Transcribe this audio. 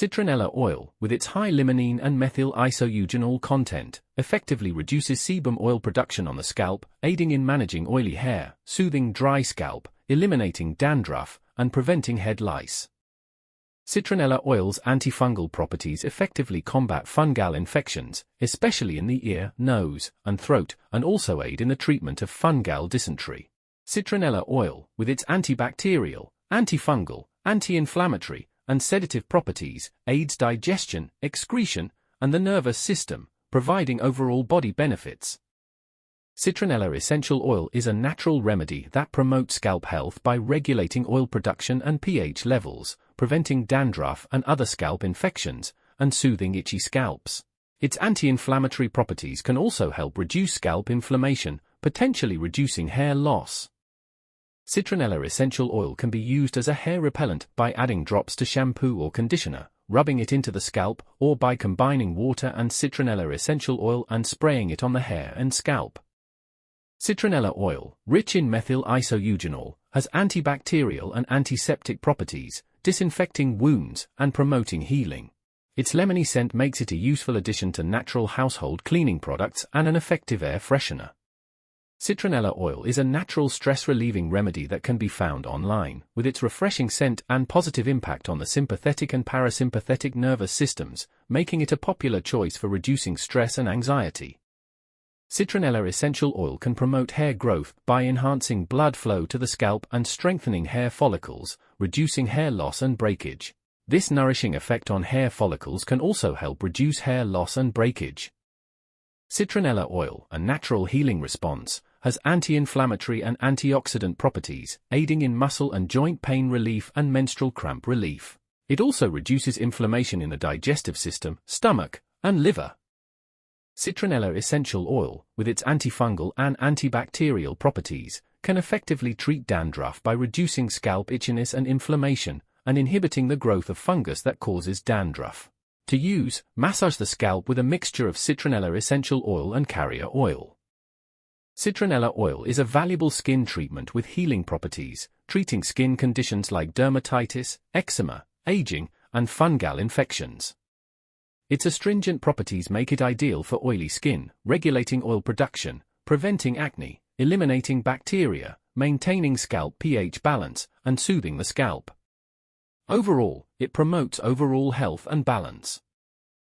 Citronella oil, with its high limonene and methyl isoeugenol content, effectively reduces sebum oil production on the scalp, aiding in managing oily hair, soothing dry scalp, eliminating dandruff, and preventing head lice. Citronella oil's antifungal properties effectively combat fungal infections, especially in the ear, nose, and throat, and also aid in the treatment of fungal dysentery. Citronella oil, with its antibacterial, antifungal, anti-inflammatory, and sedative properties, aids digestion, excretion, and the nervous system, providing overall body benefits. Citronella essential oil is a natural remedy that promotes scalp health by regulating oil production and pH levels, preventing dandruff and other scalp infections, and soothing itchy scalps. Its anti-inflammatory properties can also help reduce scalp inflammation, potentially reducing hair loss. Citronella essential oil can be used as a hair repellent by adding drops to shampoo or conditioner, rubbing it into the scalp, or by combining water and citronella essential oil and spraying it on the hair and scalp. Citronella oil, rich in methyl isoeugenol, has antibacterial and antiseptic properties, disinfecting wounds and promoting healing. Its lemony scent makes it a useful addition to natural household cleaning products and an effective air freshener. Citronella oil is a natural stress-relieving remedy that can be found online, with its refreshing scent and positive impact on the sympathetic and parasympathetic nervous systems, making it a popular choice for reducing stress and anxiety. Citronella essential oil can promote hair growth by enhancing blood flow to the scalp and strengthening hair follicles, reducing hair loss and breakage. This nourishing effect on hair follicles can also help reduce hair loss and breakage. Citronella oil, a natural healing response, has anti-inflammatory and antioxidant properties, aiding in muscle and joint pain relief and menstrual cramp relief. It also reduces inflammation in the digestive system, stomach, and liver. Citronella essential oil, with its antifungal and antibacterial properties, can effectively treat dandruff by reducing scalp itchiness and inflammation, and inhibiting the growth of fungus that causes dandruff. To use, massage the scalp with a mixture of citronella essential oil and carrier oil. Citronella oil is a valuable skin treatment with healing properties, treating skin conditions like dermatitis, eczema, aging, and fungal infections. Its astringent properties make it ideal for oily skin, regulating oil production, preventing acne, eliminating bacteria, maintaining scalp pH balance, and soothing the scalp. Overall, it promotes overall health and balance.